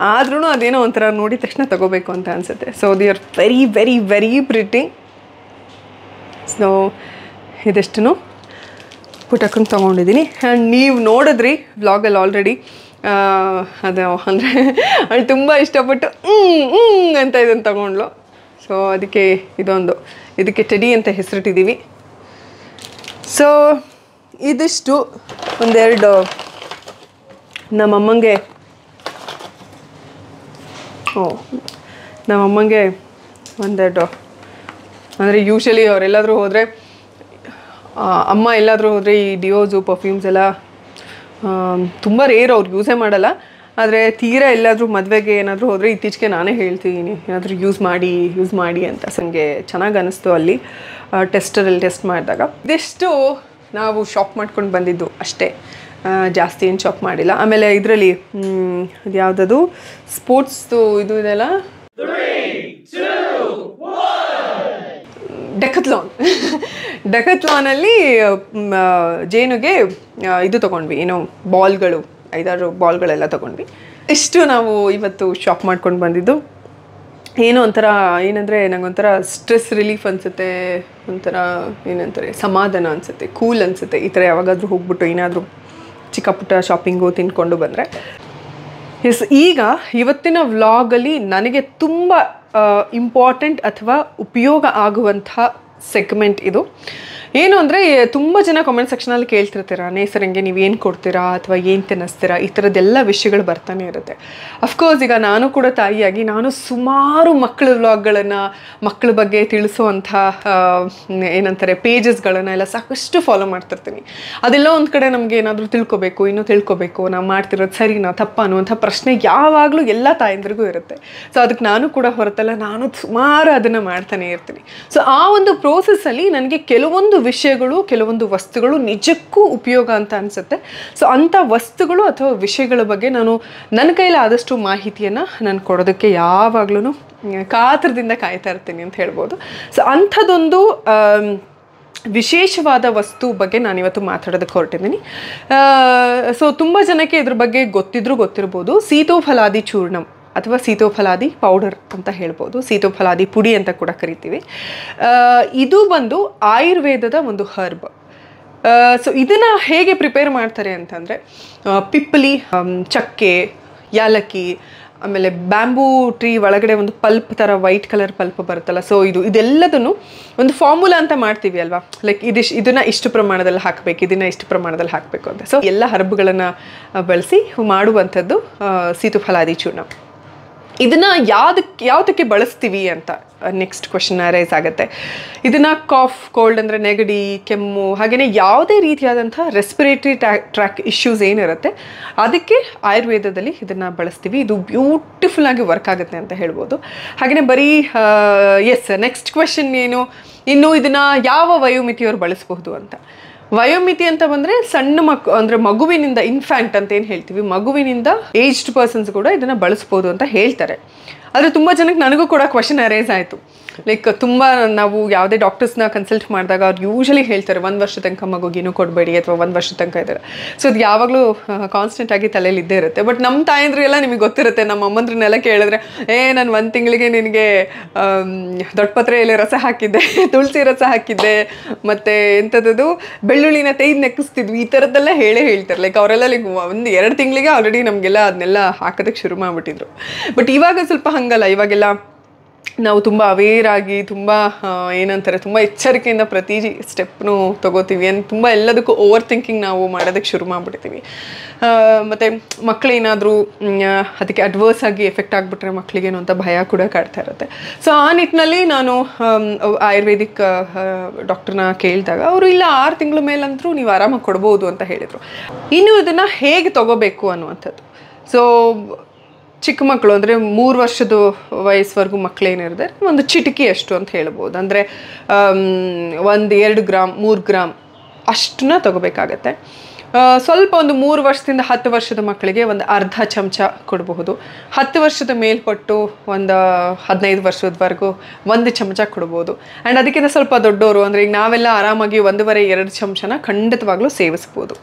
ಆದ್ರೂ ಅದೇನೋ ಒಂಥರ ನೋಡಿದ ತಕ್ಷಣ ತೊಗೋಬೇಕು ಅಂತ ಅನಿಸುತ್ತೆ. So they are very very very pretty. So ಇದೆಷ್ಟು ಪುಟಕ್ಕಂಗೆ ತೊಗೊಂಡಿದ್ದೀನಿ. ಆ್ಯಂಡ್ ನೀವು ನೋಡಿದ್ರಿ ವ್ಲಾಗಲ್ಲಿ ಆಲ್ರೆಡಿ. ಅದು ಅಂದರೆ ಅವಳು ತುಂಬ ಇಷ್ಟಪಟ್ಟು ಅಂತ ಇದನ್ನು ತೊಗೊಂಡ್ಲು. ಸೊ ಅದಕ್ಕೆ ಇದಕ್ಕೆ ಟೆಡಿ ಅಂತ ಹೆಸರಿಟ್ಟಿದ್ದೀವಿ. ಸೊ ಇದಿಷ್ಟು ಒಂದೆರಡು ನಮ್ಮಮ್ಮಂಗೆ ಒಂದೆರಡು ಅಂದರೆ ಯೂಶ್ವಲಿ ಅವರೆಲ್ಲಾದರೂ ಹೋದರೆ, ಅಮ್ಮ ಎಲ್ಲಾದರೂ ಹೋದರೆ ಈ ಡಿಯೋಸು ಪರ್ಫ್ಯೂಮ್ಸ್ ಎಲ್ಲ ತುಂಬ ರೇರ್, ಅವ್ರು ಯೂಸೇ ಮಾಡಲ್ಲ. ಆದರೆ ತೀರಾ ಎಲ್ಲಾದರೂ ಮದುವೆಗೆ ಏನಾದರೂ ಹೋದರೆ ಇತ್ತೀಚೆಗೆ ನಾನೇ ಹೇಳ್ತಿದ್ದೀನಿ ಏನಾದರೂ ಯೂಸ್ ಮಾಡಿ ಅಂತ. ನನಗೆ ಚೆನ್ನಾಗಿ ಅನ್ನಿಸ್ತು ಅಲ್ಲಿ ಟೆಸ್ಟರಲ್ಲಿ ಟೆಸ್ಟ್ ಮಾಡಿದಾಗ. ಇದಿಷ್ಟು ನಾವು ಶಾಪ್ ಮಾಡ್ಕೊಂಡು ಬಂದಿದ್ದು ಅಷ್ಟೇ, ಜಾಸ್ತಿ ಏನು ಶಾಪ್ ಮಾಡಿಲ್ಲ. ಆಮೇಲೆ ಇದರಲ್ಲಿ ಇದು ಯಾವುದದು ಸ್ಪೋರ್ಟ್ಸ್ದು ಇದು ಇದೆಲ್ಲ ಡೆಕತ್ಲಾನಲ್ಲಿ ಜೇನುಗೆ ಇದು ತೊಗೊಂಡ್ವಿ, ಏನೋ ಬಾಲ್ಗಳು, 5-6 ಬಾಲ್ಗಳೆಲ್ಲ ತೊಗೊಂಡ್ವಿ. ಇಷ್ಟು ನಾವು ಇವತ್ತು ಶಾಪ್ ಮಾಡ್ಕೊಂಡು ಬಂದಿದ್ದು. ಏನೋ ಒಂಥರ ಏನಂದರೆ ನಂಗೊಂಥರ ಸ್ಟ್ರೆಸ್ ರಿಲೀಫ್ ಅನಿಸುತ್ತೆ, ಒಂಥರ ಏನಂತಾರೆ ಸಮಾಧಾನ ಅನಿಸುತ್ತೆ, ಕೂಲ್ ಅನಿಸುತ್ತೆ ಈ ಥರ ಯಾವಾಗಾದರೂ ಹೋಗ್ಬಿಟ್ಟು ಏನಾದರೂ ಚಿಕ್ಕ ಪುಟ್ಟ ಶಾಪಿಂಗು ತಿನ್ಕೊಂಡು ಬಂದರೆ. ಈಗ ಇವತ್ತಿನ ವ್ಲಾಗಲ್ಲಿ ನನಗೆ ತುಂಬ ಇಂಪಾರ್ಟೆಂಟ್ ಅಥವಾ ಉಪಯೋಗ ಆಗುವಂಥ ಸೆಗ್ಮೆಂಟ್ ಇದು. ಏನು ಅಂದರೆ ತುಂಬ ಜನ ಕಾಮೆಂಟ್ ಸೆಕ್ಷನಲ್ಲಿ ಕೇಳ್ತಿರ್ತೀರ, ನೇಸರಂಗೆ ನೀವೇನು ಕೊಡ್ತೀರಾ ಅಥವಾ ಏನು ತಿನ್ನಿಸ್ತೀರಾ, ಈ ಥರದ್ದೆಲ್ಲ ವಿಷಯಗಳು ಬರ್ತಾನೆ ಇರುತ್ತೆ. ಅಫ್ಕೋರ್ಸ್ ಈಗ ನಾನು ಕೂಡ ತಾಯಿಯಾಗಿ ನಾನು ಸುಮಾರು ಮಕ್ಕಳ ವ್ಲಾಗ್ಗಳನ್ನು, ಮಕ್ಕಳ ಬಗ್ಗೆ ತಿಳಿಸುವಂಥ ಏನಂತಾರೆ ಪೇಜಸ್ಗಳನ್ನು ಎಲ್ಲ ಸಾಕಷ್ಟು ಫಾಲೋ ಮಾಡ್ತಿರ್ತೀನಿ. ಅದೆಲ್ಲ ಒಂದು ಕಡೆ ನಮಗೆ ಏನಾದರೂ ತಿಳ್ಕೊಬೇಕು, ನಾವು ಮಾಡ್ತಿರೋದು ಸರಿನಾ ತಪ್ಪ ಅನ್ನುವಂಥ ಪ್ರಶ್ನೆ ಯಾವಾಗಲೂ ಎಲ್ಲ ತಾಯಂದ್ರಿಗೂ ಇರುತ್ತೆ. ಸೊ ಅದಕ್ಕೆ ನಾನು ಕೂಡ ಹೊರತಲ್ಲ, ನಾನು ಸುಮಾರು ಅದನ್ನು ಮಾಡ್ತಾನೆ ಇರ್ತೀನಿ. ಸೊ ಆ ಒಂದು ಪ್ರೋಸೆಸ್ಸಲ್ಲಿ ನನಗೆ ಕೆಲವೊಂದು ವಿಷಯಗಳು, ಕೆಲವೊಂದು ವಸ್ತುಗಳು ನಿಜಕ್ಕೂ ಉಪಯೋಗ ಅಂತ ಅನಿಸುತ್ತೆ. ಸೊ ಅಂಥ ವಸ್ತುಗಳು ಅಥವಾ ವಿಷಯಗಳ ಬಗ್ಗೆ ನಾನು ನನ್ನ ಕೈಲಿ ಆದಷ್ಟು ಮಾಹಿತಿಯನ್ನು ನಾನು ಕೊಡೋದಕ್ಕೆ ಯಾವಾಗಲೂ ಕಾತರದಿಂದ ಕಾಯ್ತಾ ಇರ್ತೀನಿ ಅಂತ ಹೇಳ್ಬೋದು. ಸೊ ಅಂಥದ್ದೊಂದು ವಿಶೇಷವಾದ ವಸ್ತು ಬಗ್ಗೆ ನಾನಿವತ್ತು ಮಾತಾಡೋದಕ್ಕೆ ಹೊರಟಿದ್ದೀನಿ. ಸೊ ತುಂಬ ಜನಕ್ಕೆ ಇದ್ರ ಬಗ್ಗೆ ಗೊತ್ತಿರ್ಬೋದು. ಸೀತೋಫಲಾದಿ ಚೂರ್ಣಂ ಅಥವಾ ಸೀತೋಫಲಾದಿ ಪೌಡರ್ ಅಂತ ಹೇಳ್ಬೋದು, ಸೀತೋಫಲಾದಿ ಪುಡಿ ಅಂತ ಕೂಡ ಕರಿತೀವಿ. ಇದು ಬಂದು ಆಯುರ್ವೇದದ ಒಂದು ಹರ್ಬ್. ಸೊ ಇದನ್ನು ಹೇಗೆ ಪ್ರಿಪೇರ್ ಮಾಡ್ತಾರೆ ಅಂತಂದರೆ, ಪಿಪ್ಪಲಿ, ಚಕ್ಕೆ, ಯಾಲಕ್ಕಿ, ಆಮೇಲೆ ಬ್ಯಾಂಬೂ ಟ್ರೀ ಒಳಗಡೆ ಒಂದು ಪಲ್ಪ್ ಥರ ವೈಟ್ ಕಲರ್ ಪಲ್ಪ್ ಬರುತ್ತಲ್ಲ, ಸೊ ಇದೆಲ್ಲದನ್ನು ಒಂದು ಫಾರ್ಮುಲಾ ಅಂತ ಮಾಡ್ತೀವಿ ಅಲ್ವಾ, ಲೈಕ್ ಇದನ್ನು ಇಷ್ಟು ಪ್ರಮಾಣದಲ್ಲಿ ಹಾಕಬೇಕು, ಇದನ್ನು ಇಷ್ಟು ಪ್ರಮಾಣದಲ್ಲಿ ಹಾಕಬೇಕು ಅಂತ. ಸೊ ಎಲ್ಲ ಹರ್ಬ್ಗಳನ್ನು ಬಳಸಿ ಮಾಡುವಂಥದ್ದು ಸೀತೋಫಲಾದಿ ಚೂರ್ಣ. ಇದನ್ನು ಯಾವುದಕ್ಕೆ ಬಳಸ್ತೀವಿ ಅಂತ ನೆಕ್ಸ್ಟ್ ಕ್ವೆಶನ್ ರೈಸ್ ಆಗುತ್ತೆ. ಇದನ್ನು ಕಾಫ್, ಕೋಲ್ಡ್ ಅಂದರೆ ನೆಗಡಿ, ಕೆಮ್ಮು, ಹಾಗೆಯೇ ಯಾವುದೇ ರೀತಿಯಾದಂಥ ರೆಸ್ಪಿರೇಟರಿ ಟ್ರ್ಯಾಕ್ ಇಶ್ಯೂಸ್ ಏನಿರುತ್ತೆ ಅದಕ್ಕೆ ಆಯುರ್ವೇದದಲ್ಲಿ ಇದನ್ನು ಬಳಸ್ತೀವಿ. ಇದು ಬ್ಯೂಟಿಫುಲ್ಲಾಗಿ ವರ್ಕ್ ಆಗುತ್ತೆ ಅಂತ ಹೇಳ್ಬೋದು. ಹಾಗೆಯೇ ಬರೀ ನೆಕ್ಸ್ಟ್ ಕ್ವೆಶನ್ ಏನು, ಇನ್ನು ಇದನ್ನು ಯಾವ ವಯೋಮಿತಿಯವರು ಬಳಸಬಹುದು ಅಂತ. ವಯೋಮಿತಿ ಅಂತ ಬಂದರೆ ಸಣ್ಣ ಅಂದರೆ ಮಗುವಿನಿಂದ, ಇನ್ಫ್ಯಾಂಟ್ ಅಂತ ಏನು ಹೇಳ್ತೀವಿ, ಮಗುವಿನಿಂದ ಏಜ್ಡ್ ಪರ್ಸನ್ಸ್ ಕೂಡ ಇದನ್ನು ಬಳಸ್ಬೋದು ಅಂತ ಹೇಳ್ತಾರೆ. ಆದರೆ ತುಂಬ ಜನಕ್ಕೆ ನನಗೂ ಕೂಡ ಕ್ವೆಶನ್ ಅರೈಸ್ ಆಯಿತು. ಲೈಕ್ ತುಂಬ ನಾವು ಯಾವುದೇ ಡಾಕ್ಟರ್ಸ್ನ ಕನ್ಸಲ್ಟ್ ಮಾಡಿದಾಗ ಅವ್ರು ಯೂಶಲಿ ಹೇಳ್ತಾರೆ 1 ವರ್ಷ ತನಕ ಮಗುಗೇನು ಕೊಡಬೇಡಿ ಅಥವಾ 1 ವರ್ಷ ತನಕ ಇದ್ದಾರೆ. ಸೊ ಅದು ಯಾವಾಗಲೂ ಕಾನ್ಸ್ಟೆಂಟ್ ಆಗಿ ತಲೆಯಲ್ಲಿ ಇದ್ದೇ ಇರುತ್ತೆ. ಬಟ್ ನಮ್ಮ ತಾಯಂದ್ರಿಗೆಲ್ಲ ನಿಮಗೆ ಗೊತ್ತಿರುತ್ತೆ, ನಮ್ಮ ಅಮ್ಮಂದ್ರನ್ನೆಲ್ಲ ಕೇಳಿದ್ರೆ ನಾನು 1 ತಿಂಗಳಿಗೆ ನಿನಗೆ ದೊಡ್ಡಪತ್ರೆ ಎಲೆ ರಸ ಹಾಕಿದ್ದೆ, ತುಳಸಿ ರಸ ಹಾಕಿದ್ದೆ, ಮತ್ತು ಎಂಥದ್ದು ಬೆಳ್ಳುಳ್ಳಿನ ತೆಗೆದು ನೆಕ್ಕಿಸ್ತಿದ್ವಿ, ಈ ಥರದ್ದೆಲ್ಲ ಹೇಳ್ತಾರೆ. ಲೈಕ್ ಅವರೆಲ್ಲ ಲೈಕ್ 1-2 ತಿಂಗಳಿಗೆ ಆಲ್ರೆಡಿ ನಮಗೆಲ್ಲ ಅದನ್ನೆಲ್ಲ ಹಾಕೋದಕ್ಕೆ ಶುರು ಮಾಡಿಬಿಟ್ಟಿದ್ರು. ಬಟ್ ಇವಾಗ ಸ್ವಲ್ಪ ಹಂಗಲ್ಲ. ಇವಾಗೆಲ್ಲ ನಾವು ತುಂಬ ಅವೇರ್ ಆಗಿ, ತುಂಬ ಏನಂತಾರೆ, ತುಂಬ ಎಚ್ಚರಿಕೆಯಿಂದ ಪ್ರತಿ ಸ್ಟೆಪ್ನು ತೊಗೋತೀವಿ. ತುಂಬ ಎಲ್ಲದಕ್ಕೂ ಓವರ್ ಥಿಂಕಿಂಗ್ ನಾವು ಮಾಡೋದಕ್ಕೆ ಶುರು ಮಾಡಿಬಿಡ್ತೀವಿ. ಮತ್ತು ಮಕ್ಕಳೇನಾದರೂ ಅದಕ್ಕೆ ಅಡ್ವರ್ಸ್ ಆಗಿ ಎಫೆಕ್ಟ್ ಆಗಿಬಿಟ್ರೆ ಮಕ್ಕಳಿಗೇನು ಅಂತ ಭಯ ಕೂಡ ಕಾಡ್ತಾ ಇರುತ್ತೆ. ಸೊ ಆ ನಿಟ್ಟಿನಲ್ಲಿ ನಾನು ಆಯುರ್ವೇದಿಕ್ ಡಾಕ್ಟ್ರನ್ನ ಕೇಳಿದಾಗ ಅವರು ಇಲ್ಲ 6 ತಿಂಗಳ ಮೇಲಂತರೂ ನೀವು ಆರಾಮಾಗಿ ಕೊಡ್ಬೋದು ಅಂತ ಹೇಳಿದರು. ಇನ್ನು ಇದನ್ನು ಹೇಗೆ ತೊಗೋಬೇಕು ಅನ್ನುವಂಥದ್ದು. ಸೊ ಚಿಕ್ಕ ಮಕ್ಕಳು ಅಂದರೆ 3 ವರ್ಷದ ವಯಸ್ಸುವರೆಗೂ ಮಕ್ಕಳೇನಿರುತ್ತೆ, ಒಂದು ಚಿಟಿಕೆ ಅಷ್ಟು ಅಂತ ಹೇಳ್ಬೋದು. ಅಂದರೆ 1-2 ಗ್ರಾಮ್ 3 ಗ್ರಾಮ್ ಅಷ್ಟನ್ನ ತೊಗೋಬೇಕಾಗತ್ತೆ. ಸ್ವಲ್ಪ ಒಂದು 3 ವರ್ಷದಿಂದ 10 ವರ್ಷದ ಮಕ್ಕಳಿಗೆ ಒಂದು ಅರ್ಧ ಚಮಚ ಕೊಡಬಹುದು. 10 ವರ್ಷದ ಮೇಲ್ಪಟ್ಟು ಒಂದು 15 ವರ್ಷದವರೆಗೂ 1 ಚಮಚ ಕೊಡ್ಬೋದು. ಆ್ಯಂಡ್ ಅದಕ್ಕಿಂತ ಸ್ವಲ್ಪ ದೊಡ್ಡವರು ಅಂದರೆ ಈಗ ನಾವೆಲ್ಲ ಆರಾಮಾಗಿ 1.5-2 ಚಮಚನ ಖಂಡಿತವಾಗ್ಲೂ ಸೇವಿಸ್ಬೋದು.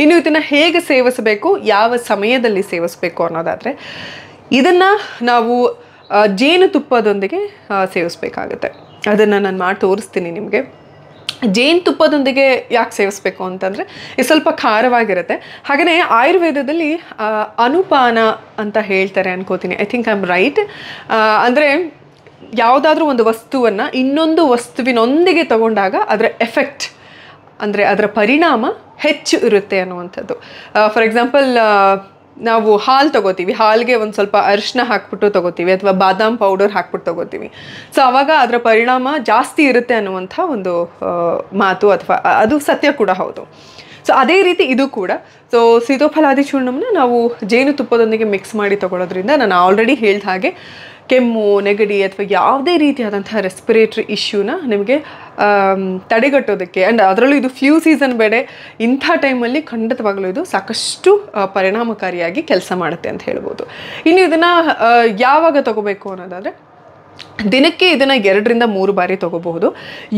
ಇನ್ನು ಇದನ್ನು ಹೇಗೆ ಸೇವಿಸಬೇಕು, ಯಾವ ಸಮಯದಲ್ಲಿ ಸೇವಿಸಬೇಕು ಅನ್ನೋದಾದರೆ, ಇದನ್ನು ನಾವು ಜೇನುತುಪ್ಪದೊಂದಿಗೆ ಸೇವಿಸ್ಬೇಕಾಗತ್ತೆ. ಅದನ್ನು ನಾನು ಮಾಡಿ ತೋರಿಸ್ತೀನಿ ನಿಮಗೆ. ಜೇನುತುಪ್ಪದೊಂದಿಗೆ ಯಾಕೆ ಸೇವಿಸ್ಬೇಕು ಅಂತಂದರೆ ಇದು ಸ್ವಲ್ಪ ಖಾರವಾಗಿರುತ್ತೆ. ಹಾಗೆಯೇ ಆಯುರ್ವೇದದಲ್ಲಿ ಅನುಪಾನ ಅಂತ ಹೇಳ್ತಾರೆ ಅನ್ಕೋತೀನಿ. I think I am right. ಅಂದರೆ ಯಾವುದಾದ್ರೂ ಒಂದು ವಸ್ತುವನ್ನು ಇನ್ನೊಂದು ವಸ್ತುವಿನೊಂದಿಗೆ ತಗೊಂಡಾಗ ಅದರ ಎಫೆಕ್ಟ್ ಅಂದರೆ ಅದರ ಪರಿಣಾಮ ಹೆಚ್ಚು ಇರುತ್ತೆ ಅನ್ನುವಂಥದ್ದು. ಫಾರ್ ಎಕ್ಸಾಂಪಲ್, ನಾವು ಹಾಲು ತೊಗೋತೀವಿ, ಹಾಲಿಗೆ ಒಂದು ಸ್ವಲ್ಪ ಅರಿಶಿನ ಹಾಕ್ಬಿಟ್ಟು ತೊಗೋತೀವಿ ಅಥವಾ ಬಾದಾಮ್ ಪೌಡರ್ ಹಾಕ್ಬಿಟ್ಟು ತೊಗೋತೀವಿ. ಸೊ ಆವಾಗ ಅದರ ಪರಿಣಾಮ ಜಾಸ್ತಿ ಇರುತ್ತೆ ಅನ್ನುವಂಥ ಒಂದು ಮಾತು, ಅಥವಾ ಅದು ಸತ್ಯ ಕೂಡ ಹೌದು. ಸೊ ಅದೇ ರೀತಿ ಇದು ಕೂಡ. ಸೊ ಸೀತೋಫಲಾದಿ ಚೂರ್ಣವನ್ನು ನಾವು ಜೇನುತುಪ್ಪದೊಂದಿಗೆ ಮಿಕ್ಸ್ ಮಾಡಿ ತೊಗೊಳೋದ್ರಿಂದ ನಾನು ಆಲ್ರೆಡಿ ಹೇಳಿದ ಹಾಗೆ ಕೆಮ್ಮು, ನೆಗಡಿ ಅಥವಾ ಯಾವುದೇ ರೀತಿಯಾದಂಥ ರೆಸ್ಪಿರೇಟ್ರಿ ಇಶ್ಯೂನ ನಿಮಗೆ ತಡೆಗಟ್ಟೋದಕ್ಕೆ, ಆ್ಯಂಡ್ ಅದರಲ್ಲೂ ಇದು ಫ್ಲೂ ಸೀಸನ್ ಬೇರೆ, ಇಂಥ ಟೈಮಲ್ಲಿ ಖಂಡಿತವಾಗಲೂ ಇದು ಸಾಕಷ್ಟು ಪರಿಣಾಮಕಾರಿಯಾಗಿ ಕೆಲಸ ಮಾಡುತ್ತೆ ಅಂತ ಹೇಳ್ಬೋದು. ಇನ್ನು ಇದನ್ನು ಯಾವಾಗ ತೊಗೋಬೇಕು ಅನ್ನೋದಾದರೆ, ದಿನಕ್ಕೆ ಇದನ್ನು 2-3 ಬಾರಿ ತೊಗೋಬಹುದು.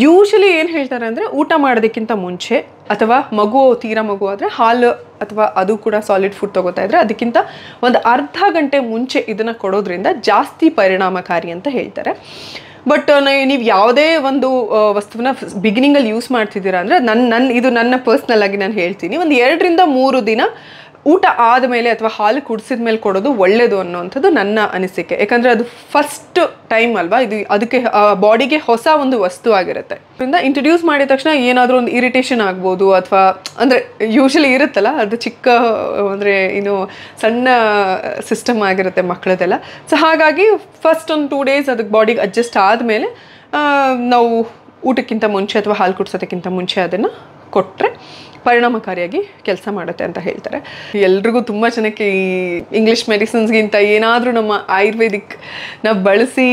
ಯೂಶಲಿ ಏನು ಹೇಳ್ತಾರೆ ಅಂದರೆ, ಊಟ ಮಾಡೋದಕ್ಕಿಂತ ಮುಂಚೆ ಅಥವಾ ತೀರಾ ಮಗು ಆದರೆ ಹಾಲು ಅಥವಾ ಅದು ಕೂಡ ಸಾಲಿಡ್ ಫುಡ್ ತೊಗೋತಾ ಇದ್ದರೆ ಅದಕ್ಕಿಂತ ಒಂದು ಅರ್ಧ ಗಂಟೆ ಮುಂಚೆ ಇದನ್ನು ಕೊಡೋದ್ರಿಂದ ಜಾಸ್ತಿ ಪರಿಣಾಮಕಾರಿ ಅಂತ ಹೇಳ್ತಾರೆ. ಬಟ್ ನೀವು ಯಾವುದೇ ಒಂದು ವಸ್ತುವನ್ನ ಬಿಗಿನಿಂಗಲ್ಲಿ ಯೂಸ್ ಮಾಡ್ತಿದ್ದೀರಾ ಅಂದರೆ, ಇದು ನನ್ನ ಪರ್ಸ್ನಲ್ ಆಗಿ ನಾನು ಹೇಳ್ತೀನಿ, ಒಂದು 2-3 ದಿನ ಊಟ ಆದಮೇಲೆ ಅಥವಾ ಹಾಲು ಕುಡಿಸಿದ ಮೇಲೆ ಕೊಡೋದು ಒಳ್ಳೆಯದು ಅನ್ನೋವಂಥದ್ದು ನನ್ನ ಅನಿಸಿಕೆ. ಯಾಕಂದರೆ ಅದು ಫಸ್ಟ್ ಟೈಮ್ ಅಲ್ವಾ, ಇದು ಅದಕ್ಕೆ ಬಾಡಿಗೆ ಹೊಸ ಒಂದು ವಸ್ತು ಆಗಿರುತ್ತೆ. ಅದರಿಂದ ಇಂಟ್ರಡ್ಯೂಸ್ ಮಾಡಿದ ತಕ್ಷಣ ಏನಾದರೂ ಒಂದು ಇರಿಟೇಷನ್ ಆಗ್ಬೋದು, ಅಥವಾ ಅಂದರೆ ಯೂಶಲಿ ಇರುತ್ತಲ್ಲ, ಅದು ಚಿಕ್ಕ ಅಂದರೆ ಇನ್ನು ಸಣ್ಣ ಸಿಸ್ಟಮ್ ಆಗಿರುತ್ತೆ ಮಕ್ಕಳದೆಲ್ಲ. ಸೊ ಹಾಗಾಗಿ ಫಸ್ಟ್ ಒಂದು 2 ಡೇಸ್ ಅದಕ್ಕೆ ಬಾಡಿಗೆ ಅಡ್ಜಸ್ಟ್ ಆದಮೇಲೆ ನಾವು ಊಟಕ್ಕಿಂತ ಮುಂಚೆ ಅಥವಾ ಹಾಲು ಕುಡಿಸೋದಕ್ಕಿಂತ ಮುಂಚೆ ಅದನ್ನು ಕೊಟ್ಟರೆ ಪರಿಣಾಮಕಾರಿಯಾಗಿ ಕೆಲಸ ಮಾಡುತ್ತೆ ಅಂತ ಹೇಳ್ತಾರೆ. ಎಲ್ರಿಗೂ ತುಂಬ ಜನಕ್ಕೆ ಈ ಇಂಗ್ಲೀಷ್ ಮೆಡಿಸಿನ್ಸ್ಗಿಂತ ಏನಾದರೂ ನಮ್ಮ ಆಯುರ್ವೇದಿಕ್ನ ಬಳಸಿ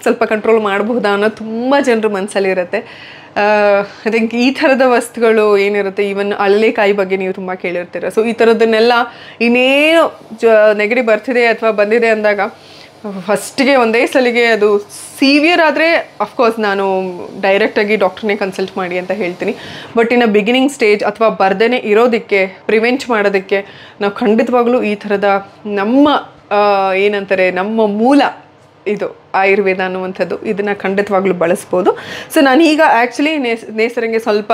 ಸ್ವಲ್ಪ ಕಂಟ್ರೋಲ್ ಮಾಡಬಹುದಾ ಅನ್ನೋ ತುಂಬ ಜನರ ಮನಸ್ಸಲ್ಲಿ ಇರುತ್ತೆ. ಐ ಥಿಂಕ್ ಈ ಥರದ ವಸ್ತುಗಳು ಏನಿರುತ್ತೆ, ಈವನ್ ಅಳಲೆಕಾಯಿ ಬಗ್ಗೆ ನೀವು ತುಂಬ ಕೇಳಿರ್ತೀರ. ಸೊ ಈ ಥರದನ್ನೆಲ್ಲ ಇನ್ನೇನು ನೆಗಡಿ ಬರ್ತಿದೆ ಅಥವಾ ಬಂದಿದೆ ಅಂದಾಗ ಫಸ್ಟಿಗೆ ಒಂದೇ ಸಲಿಗೆ ಅದು ಸಿವಿಯರ್ ಆದರೆ ಅಫ್ಕೋರ್ಸ್ ನಾನು ಡೈರೆಕ್ಟಾಗಿ ಡಾಕ್ಟ್ರನ್ನೇ ಕನ್ಸಲ್ಟ್ ಮಾಡಿ ಅಂತ ಹೇಳ್ತೀನಿ. ಬಟ್ ಇನ್ನು ಬಿಗಿನಿಂಗ್ ಸ್ಟೇಜ್ ಅಥವಾ ಬರ್ದೇ ಇರೋದಕ್ಕೆ ಪ್ರಿವೆಂಟ್ ಮಾಡೋದಕ್ಕೆ ನಾವು ಖಂಡಿತವಾಗ್ಲೂ ಈ ಥರದ ನಮ್ಮ ಏನಂತಾರೆ ನಮ್ಮ ಮೂಲ ಇದು ಆಯುರ್ವೇದ ಅನ್ನುವಂಥದ್ದು ಇದನ್ನು ಖಂಡಿತವಾಗ್ಲೂ ಬಳಸ್ಬೋದು. ಸೊ ನಾನೀಗ ಆ್ಯಕ್ಚುಲಿ ನೇಸರಂಗೆ ಸ್ವಲ್ಪ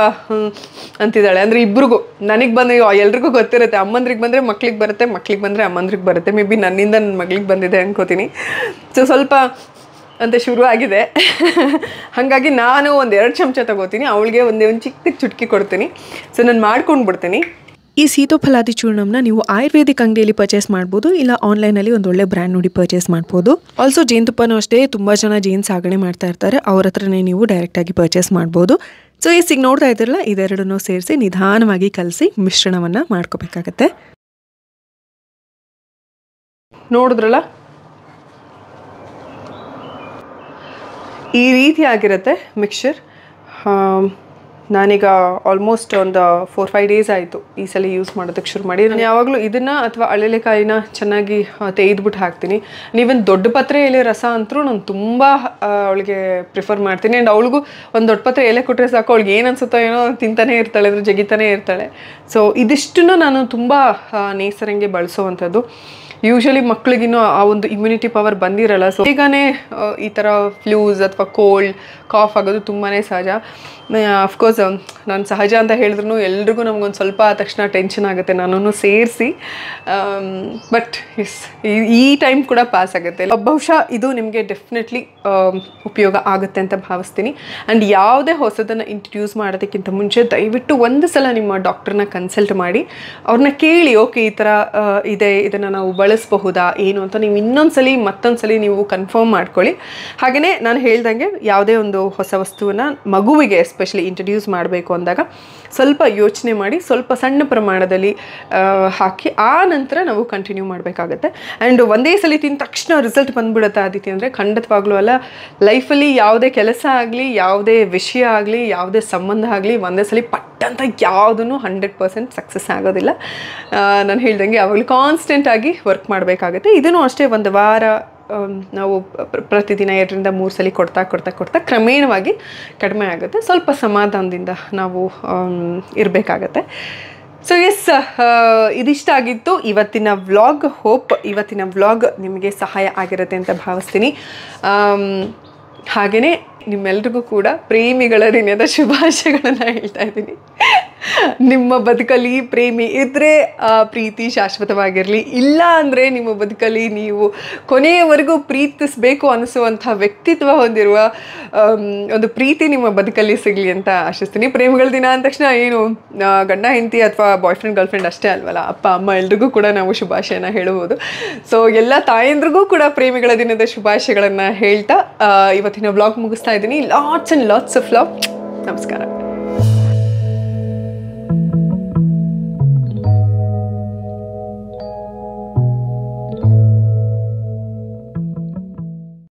ಅಂತಿದ್ದಾಳೆ. ಅಂದರೆ ಇಬ್ರಿಗೂ ನನಗೆ ಬಂದು ಎಲ್ರಿಗೂ ಗೊತ್ತಿರುತ್ತೆ, ಅಮ್ಮಂದ್ರಿಗೆ ಬಂದರೆ ಮಕ್ಳಿಗೆ ಬರುತ್ತೆ, ಮಕ್ಳಿಗೆ ಬಂದರೆ ಅಮ್ಮಂದ್ರಿಗೆ ಬರುತ್ತೆ. ಮೇ ಬಿ ನನ್ನಿಂದ ನನ್ನ ಮಗಳಿಗೆ ಬಂದಿದೆ ಅನ್ಕೋತೀನಿ. ಸೊ ಸ್ವಲ್ಪ ಅಂತ ಶುರು ಆಗಿದೆ. ಹಾಗಾಗಿ ನಾನು ಒಂದು 2 ಚಮಚ ತಗೋತೀನಿ, ಅವಳಿಗೆ ಒಂದು ಚಿಕ್ಕ ಚುಟ್ಕಿ ಕೊಡ್ತೀನಿ. ಸೊ ನಾನು ಮಾಡ್ಕೊಂಡು ಬಿಡ್ತೀನಿ. ಈ ಸೀತೋಫಲಾದಿ ಚೂರ್ಣಂನ ನೀವು ಆಯುರ್ವೇದಿಕ್ ಅಂಗಡಿಯಲ್ಲಿ ಪರ್ಚೇಸ್ ಮಾಡ್ಬೋದು, ಇಲ್ಲ ಆನ್ಲೈನಲ್ಲಿ ಒಂದು ಒಳ್ಳೆ ಬ್ರ್ಯಾಂಡ್ ನೋಡಿ ಪರ್ಚೇಸ್ ಮಾಡ್ಬೋದು. ಆಲ್ಸೋ ಜೇನುತುಪ್ಪನೂ ಅಷ್ಟೇ ತುಂಬ ಜನ ಜೇನು ಸಾಗಣೆ ಮಾಡ್ತಾ ಇರ್ತಾರೆ, ಅವ್ರ ಹತ್ರನೇ ನೀವು ಡೈರೆಕ್ಟಾಗಿ ಪರ್ಚೇಸ್ ಮಾಡ್ಬೋದು. ಸೊ ಈಗ ನೋಡ್ತಾ ಇದ್ರಲ್ಲ, ಇದೆರಡನ್ನೂ ಸೇರಿಸಿ ನಿಧಾನವಾಗಿ ಕಲಸಿ ಮಿಶ್ರಣವನ್ನು ಮಾಡ್ಕೋಬೇಕಾಗತ್ತೆ. ನೋಡಿದ್ರಲ್ಲ, ಈ ರೀತಿ ಆಗಿರುತ್ತೆ ಮಿಕ್ಸ್ಚರ್. ನಾನೀಗ ಆಲ್ಮೋಸ್ಟ್ ಒಂದು 4-5 ಡೇಸ್ ಆಯಿತು ಈ ಸಲ ಯೂಸ್ ಮಾಡೋದಕ್ಕೆ ಶುರು ಮಾಡಿ. ನಾನು ಯಾವಾಗಲೂ ಇದನ್ನು ಅಥವಾ ಅಳಲೆಕಾಯಿನ ಚೆನ್ನಾಗಿ ತೆಗೆದ್ಬಿಟ್ಟು ಹಾಕ್ತೀನಿ. ನೀವೊಂದು ದೊಡ್ಡ ಪತ್ರೆ ಎಲೆ ರಸ ಅಂತೂ ನಾನು ತುಂಬ ಅವಳಿಗೆ ಪ್ರಿಫರ್ ಮಾಡ್ತೀನಿ. ಆ್ಯಂಡ್ ಅವಳಿಗೂ ಒಂದು ದೊಡ್ಡ ಪತ್ರೆ ಎಲೆ ಕೊಟ್ಟರೆ ಸಾಕು, ಅವಳಿಗೆ ಏನು ಅನ್ಸುತ್ತೋ ಏನೋ ತಿಂತಾನೆ ಇರ್ತಾಳೆ, ಅಂದರೆ ಜಗಿತಾನೆ ಇರ್ತಾಳೆ. ಸೊ ಇದಿಷ್ಟನ್ನು ನಾನು ತುಂಬ ನೇಸರಂಗೆ ಬಳಸೋವಂಥದ್ದು. ಯೂಶ್ವಲಿ ಮಕ್ಕಳಿಗಿನ್ನೂ ಆ ಒಂದು ಇಮ್ಯುನಿಟಿ ಪವರ್ ಬಂದಿರಲ್ಲ. ಸೊ ಈಗನೇ ಈ ಥರ ಫ್ಲೂಸ್ ಅಥವಾ ಕೋಲ್ಡ್ ಕಾಫ್ ಆಗೋದು ತುಂಬಾ ಸಹಜ. ಅಫ್ಕೋರ್ಸ್ ನಾನು ಸಹಜ ಅಂತ ಹೇಳಿದ್ರು ಎಲ್ರಿಗೂ ನಮಗೊಂದು ಸ್ವಲ್ಪ ತಕ್ಷಣ ಟೆನ್ಷನ್ ಆಗುತ್ತೆ, ನನ್ನನ್ನು ಸೇರಿಸಿ. ಬಟ್ ಎಸ್, ಈ ಟೈಮ್ ಕೂಡ ಪಾಸ್ ಆಗುತ್ತೆ. ಬಹುಶಃ ಇದು ನಿಮಗೆ ಡೆಫಿನೆಟ್ಲಿ ಉಪಯೋಗ ಆಗುತ್ತೆ ಅಂತ ಭಾವಿಸ್ತೀನಿ. ಆ್ಯಂಡ್ ಯಾವುದೇ ಹೊಸದನ್ನು ಇಂಟ್ರಡ್ಯೂಸ್ ಮಾಡೋದಕ್ಕಿಂತ ಮುಂಚೆ ದಯವಿಟ್ಟು ಒಂದು ಸಲ ನಿಮ್ಮ ಡಾಕ್ಟ್ರನ್ನ ಕನ್ಸಲ್ಟ್ ಮಾಡಿ ಅವ್ರನ್ನ ಕೇಳಿ, ಓಕೆ ಈ ಥರ ಇದೆ, ಇದನ್ನು ನಾವು ಬಳಸಬಹುದಾ ಏನು ಅಂತ ನೀವು ಮತ್ತೊಂದ್ಸಲಿ ನೀವು ಕನ್ಫರ್ಮ್ ಮಾಡ್ಕೊಳ್ಳಿ. ಹಾಗೆಯೇ ನಾನು ಹೇಳ್ದಂಗೆ ಯಾವುದೇ ಒಂದು ಹೊಸ ವಸ್ತುವನ್ನು ಮಗುವಿಗೆ ಎಸ್ಪೆಷಲಿ ಇಂಟ್ರಡ್ಯೂಸ್ ಮಾಡಬೇಕು ಅಂದಾಗ ಸ್ವಲ್ಪ ಯೋಚನೆ ಮಾಡಿ, ಸ್ವಲ್ಪ ಸಣ್ಣ ಪ್ರಮಾಣದಲ್ಲಿ ಹಾಕಿ ಆ ನಂತರ ನಾವು ಕಂಟಿನ್ಯೂ ಮಾಡಬೇಕಾಗತ್ತೆ. ಆ್ಯಂಡ್ ಒಂದೇ ಸಲ ತಿಂದ ತಕ್ಷಣ ರಿಸಲ್ಟ್ ಬಂದ್ಬಿಡುತ್ತೆ ಆದಿತಿ ಅಂದರೆ ಖಂಡಿತವಾಗ್ಲೂ ಅಲ್ಲ. ಲೈಫಲ್ಲಿ ಯಾವುದೇ ಕೆಲಸ ಆಗಲಿ, ಯಾವುದೇ ವಿಷಯ ಆಗಲಿ, ಯಾವುದೇ ಸಂಬಂಧ ಆಗಲಿ ಒಂದೇ ಸಲ ಪಟ್ಟಂತ ಯಾವುದೂ 100% ಸಕ್ಸಸ್ ಆಗೋದಿಲ್ಲ. ನಾನು ಹೇಳ್ದಂಗೆ ಯಾವಾಗಲೂ ಕಾನ್ಸ್ಟೆಂಟಾಗಿ ವರ್ಕ್ ಮಾಡಬೇಕಾಗತ್ತೆ. ಇದನ್ನು ಅಷ್ಟೇ ಒಂದು ವಾರ ನಾವು ಪ್ರತಿದಿನ 2-3 ಸಲ ಕೊಡ್ತಾ ಕ್ರಮೇಣವಾಗಿ ಕಡಿಮೆ ಆಗುತ್ತೆ. ಸ್ವಲ್ಪ ಸಮಾಧಾನದಿಂದ ನಾವು ಇರಬೇಕಾಗತ್ತೆ. ಸೊ ಎಸ್, ಇದಿಷ್ಟ ಆಗಿತ್ತು ಇವತ್ತಿನ ವ್ಲಾಗ್. ಹೋಪ್ ಇವತ್ತಿನ ವ್ಲಾಗ್ ನಿಮಗೆ ಸಹಾಯ ಆಗಿರುತ್ತೆ ಅಂತ ಭಾವಿಸ್ತೀನಿ. ಹಾಗೆಯೇ ನಿಮ್ಮೆಲ್ರಿಗೂ ಕೂಡ ಪ್ರೇಮಿಗಳ ದಿನದ ಶುಭಾಶಯಗಳನ್ನು ಹೇಳ್ತಾ ಇದ್ದೀನಿ. ನಿಮ್ಮ ಬದುಕಲ್ಲಿ ಪ್ರೇಮಿ ಇದ್ದರೆ ಆ ಪ್ರೀತಿ ಶಾಶ್ವತವಾಗಿರಲಿ, ಇಲ್ಲ ಅಂದರೆ ನಿಮ್ಮ ಬದುಕಲ್ಲಿ ನೀವು ಕೊನೆಯವರೆಗೂ ಪ್ರೀತಿಸಬೇಕು ಅನಿಸುವಂಥ ವ್ಯಕ್ತಿತ್ವ ಹೊಂದಿರುವ ಒಂದು ಪ್ರೀತಿ ನಿಮ್ಮ ಬದುಕಲ್ಲಿ ಸಿಗಲಿ ಅಂತ ಆಶಿಸ್ತೀನಿ. ಪ್ರೇಮಿಗಳ ದಿನ ಅಂದ ತಕ್ಷಣ ಏನು ಗಂಡ ಹೆಂಡತಿ ಅಥವಾ ಬಾಯ್ ಫ್ರೆಂಡ್ ಗರ್ಲ್ ಫ್ರೆಂಡ್ ಅಷ್ಟೇ ಅಲ್ವಲ್ಲ, ಅಪ್ಪ ಅಮ್ಮ ಎಲ್ರಿಗೂ ಕೂಡ ನಾವು ಶುಭಾಶಯನ ಹೇಳ್ಬೋದು. ಸೊ ಎಲ್ಲ ತಾಯಂದ್ರಿಗೂ ಕೂಡ ಪ್ರೇಮಿಗಳ ದಿನದ ಶುಭಾಶಯಗಳನ್ನು ಹೇಳ್ತಾ ಇವತ್ತಿನ ವ್ಲಾಗ್ ಮುಗಿಸ್ತಾ ಇದ್ದೀನಿ. Lots and lots of love. ನಮಸ್ಕಾರ.